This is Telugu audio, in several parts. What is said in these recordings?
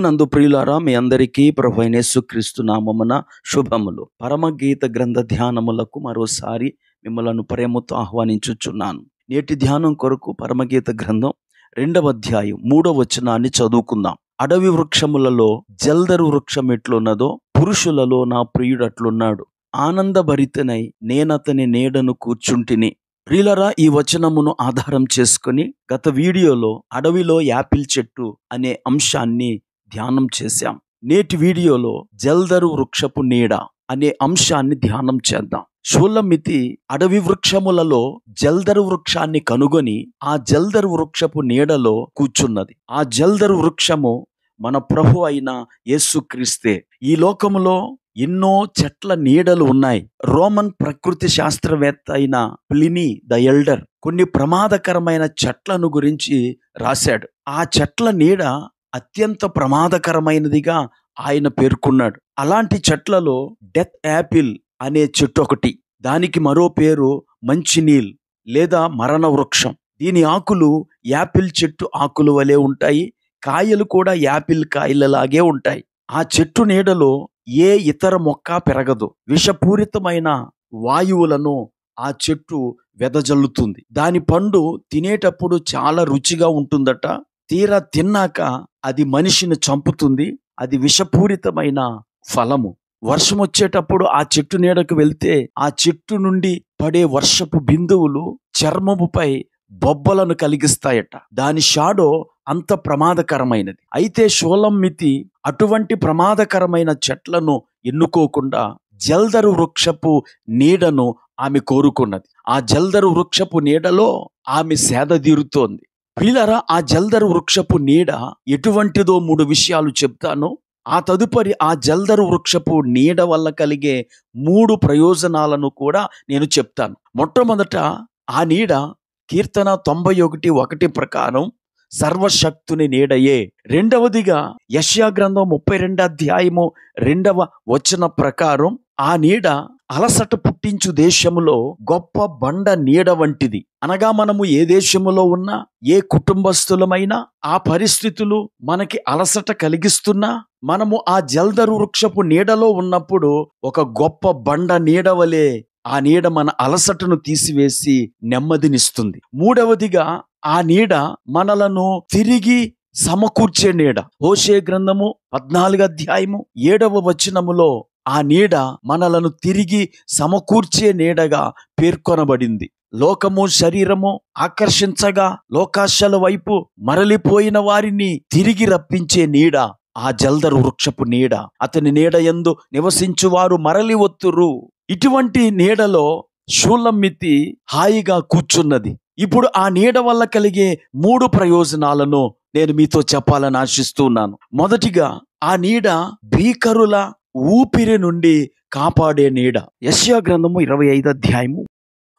ప్రభువునందు ప్రియులారా, మీ అందరికీ ప్రభువైన యేసుక్రీస్తు నామమున శుభములు. పరమగీత గ్రంథ ధ్యానములకు మరోసారి మిమ్మలను ప్రేమతో ఆహ్వానించుచున్నాను. నేటి ధ్యానం కొరకు పరమగీత గ్రంథం 2వ అధ్యాయం 3వ వచనాన్ని చదువుకుందాం. అడవి వృక్షములలో జల్దరు వృక్షం ఎట్లున్నదో పురుషులలో నా ప్రియుడు అట్లున్నాడు. ఆనందభరితనై నేనతని నీడను కూర్చుంటిని. ప్రియులరా, ఈ వచనమును ఆధారం చేసుకొని గత వీడియోలో అడవిలో యాపిల్ చెట్టు అనే అంశాన్ని ధ్యానం చేశాం. నేటి వీడియోలో జల్దరు వృక్షపు నీడ అనే అంశాన్ని ధ్యానం చేద్దాం. షూలమ్మితి అడవి వృక్షములలో జల్దరు వృక్షాన్ని కనుగొని ఆ జల్దరు వృక్షపు నీడలో కూర్చున్నది. ఆ జల్దరు వృక్షము మన ప్రభు అయిన యేసుక్రీస్తే. ఈ లోకములో ఎన్నో చెట్ల నీడలు ఉన్నాయి. రోమన్ ప్రకృతి శాస్త్రవేత్త అయిన ప్లినీ ద ఎల్డర్ కొన్ని ప్రమాదకరమైన చెట్లను గురించి రాశాడు. ఆ చెట్ల నీడ అత్యంత ప్రమాదకరమైనదిగా ఆయన పేర్కొన్నాడు. అలాంటి చెట్లలో డెత్ యాపిల్ అనే చెట్టు ఒకటి. దానికి మరో పేరు మంచినీల్ లేదా మరణ వృక్షం. దీని ఆకులు యాపిల్ చెట్టు ఆకులు వలె ఉంటాయి. కాయలు కూడా యాపిల్ కాయలలాగే ఉంటాయి. ఆ చెట్టు నీడలో ఏ ఇతర మొక్క పెరగదు. విషపూరితమైన వాయువులను ఆ చెట్టు వెదజల్లుతుంది. దాని పండు తినేటప్పుడు చాలా రుచిగా ఉంటుందట. తీరా తిన్నాక అది మనిషిని చంపుతుంది. అది విషపూరితమైన ఫలము. వర్షం వచ్చేటప్పుడు ఆ చెట్టు నీడకు వెళ్తే ఆ చెట్టు నుండి పడే వర్షపు బిందువులు చర్మముపై బొబ్బలను కలిగిస్తాయట. దాని షాడో అంత ప్రమాదకరమైనది. అయితే షూలమ్మితి అటువంటి ప్రమాదకరమైన చెట్లను ఎన్నుకోకుండా జల్దరు వృక్షపు నీడను ఆమె కోరుకున్నది. ఆ జల్దరు వృక్షపు నీడలో ఆమె సేదదీరుతోంది. ప్రియులారా, ఆ జల్దరు వృక్షపు నీడ ఎటువంటిదో 3 విషయాలు చెప్తాను. ఆ తదుపరి ఆ జల్దరు వృక్షపు నీడ వల్ల కలిగే 3 ప్రయోజనాలను కూడా నేను చెప్తాను. మొట్టమొదట, ఆ నీడ కీర్తన 91:1 ప్రకారం సర్వశక్తుని నీడయే. రెండవదిగా యెషయా గ్రంథం 32వ అధ్యాయము 2వ వచన ప్రకారం ఆ నీడ అలసట పుట్టించు దేశములో గొప్ప బండ నీడ వంటిది. అనగా మనము ఏ దేశములో ఉన్నా, ఏ కుటుంబస్తులమైనా, ఆ పరిస్థితులు మనకి అలసట కలిగిస్తున్నా, మనము ఆ జల్దరు వృక్షపు నీడలో ఉన్నప్పుడు ఒక గొప్ప బండ నీడ వలె ఆ నీడ మన అలసటను తీసివేసి నెమ్మదినిస్తుంది. మూడవదిగా, ఆ నీడ మనలను తిరిగి సమకూర్చే నీడ. హోషే గ్రంథము 14వ అధ్యాయము 7వ వచనములో ఆ నీడ మనలను తిరిగి సమకూర్చే నీడగా పేర్కొనబడింది. లోకము శరీరము ఆకర్షించగా లోకాశల వైపు మరలిపోయిన వారిని తిరిగి రప్పించే నీడ ఆ జల్దరు వృక్షపు నీడ. అతని నీడ యందు నివసించువారు మరలి వత్తురు. ఇటువంటి నీడలో షూలమ్మితి హాయిగా కూర్చున్నది. ఇప్పుడు ఆ నీడ వల్ల కలిగే 3 ప్రయోజనాలను నేను మీతో చెప్పాలని ఆశిస్తున్నాను. మొదటిగా, ఆ నీడ భీకరుల ఊపిరి నుండి కాపాడే నీడ. యెషయా గ్రంథము 25వ అధ్యాయము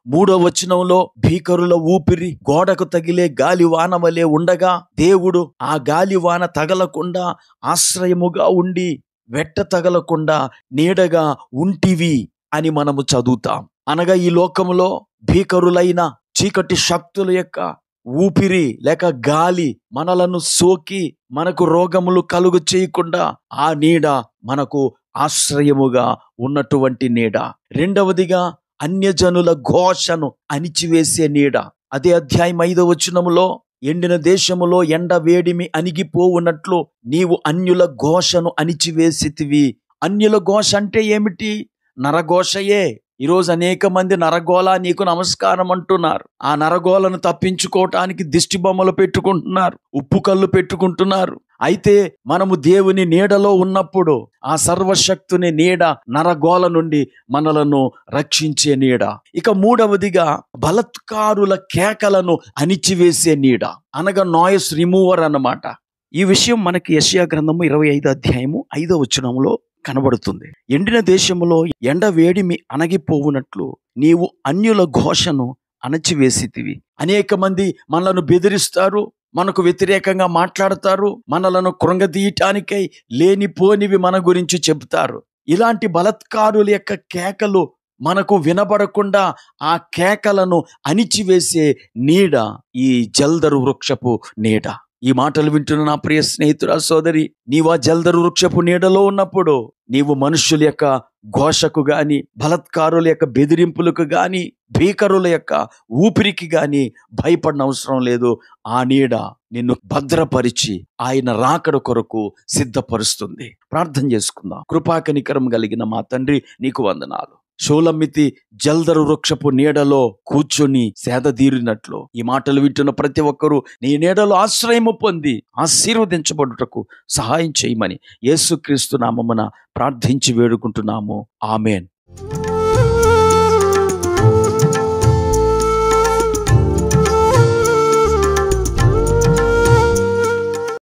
3వ వచనంలో భీకరుల ఊపిరి గోడకు తగిలే గాలివాన వలె ఉండగా దేవుడు ఆ గాలివాన తగలకుండా ఆశ్రయముగా ఉండి వెట్ట తగలకుండా నీడగా ఉంటివి అని మనము చదువుతాం. అనగా ఈ లోకములో భీకరులైన చీకటి శక్తుల యొక్క ఊపిరి లేక గాలి మనలను సోకి మనకు రోగములు కలుగు చేయకుండా ఆ నీడ మనకు ఆశ్రయముగా ఉన్నటువంటి నీడ. రెండవదిగా, అన్యజనుల ఘోషను అణిచివేసే నీడ. అదే అధ్యాయం 5వ వచనములో, ఎండిన దేశములో ఎండ వేడిమి అణిగిపోవునట్లు నీవు అన్యుల ఘోషను అణిచివేసితివి. అన్యుల ఘోష అంటే ఏమిటి? నరఘోషయే. ఈరోజు అనేక మంది నరగోళ నీకు నమస్కారం అంటున్నారు. ఆ నరగోళను తప్పించుకోవటానికి దిష్టి బొమ్మలు పెట్టుకుంటున్నారు, ఉప్పు కళ్ళు పెట్టుకుంటున్నారు. అయితే మనము దేవుని నీడలో ఉన్నప్పుడు ఆ సర్వశక్తుని నీడ నరగోళ నుండి మనలను రక్షించే నీడ. ఇక మూడవదిగా, బలత్కారుల కేకలను అణిచివేసే నీడ. అనగా నాయిస్ రిమూవర్ అన్నమాట. ఈ విషయం మనకి యెషయా గ్రంథము 25వ అధ్యాయము 5వ వచనంలో కనబడుతుంది. ఎండిన దేశములో ఎండ వేడిమి అణగిపోవునట్లు నీవు అన్యుల ఘోషను అణచివేసితివి. అనేక మంది మనలను బెదిరిస్తారు, మనకు వ్యతిరేకంగా మాట్లాడతారు, మనలను కృంగదీయటానికై లేనిపోనివి మన గురించి చెబుతారు. ఇలాంటి బలత్కారుల యొక్క కేకలు మనకు వినబడకుండా ఆ కేకలను అణిచివేసే నీడ ఈ జల్దరు వృక్షపు నీడ. ఈ మాటలు వింటున్న నా ప్రియ స్నేహితుడా, సోదరి, నీవు ఆ జల్దరు వృక్షపు నీడలో ఉన్నప్పుడు నీవు మనుషుల యొక్క ఘోషకు గాని, బలత్కారుల యొక్క బెదిరింపులకు గాని, భీకరుల యొక్క ఊపిరికి గాని భయపడిన అవసరం లేదు. ఆ నీడ నిన్ను భద్రపరిచి ఆయన రాకడ కొరకు సిద్ధపరుస్తుంది. ప్రార్థన చేసుకుందాం. కృపాకనికరం కలిగిన మా తండ్రి, నీకు వందనాలు. షోలమ్మితి జల్దరు వృక్షపు నీడలో కూర్చొని సేదదీరినట్లు ఈ మాటలు వింటున్న ప్రతి ఒక్కరూ నీ నీడలో ఆశ్రయము పొంది ఆశీర్వదించబడుటకు సహాయం చేయమని యేసుక్రీస్తు నామమున ప్రార్థించి వేడుకుంటున్నాము. ఆమేన్.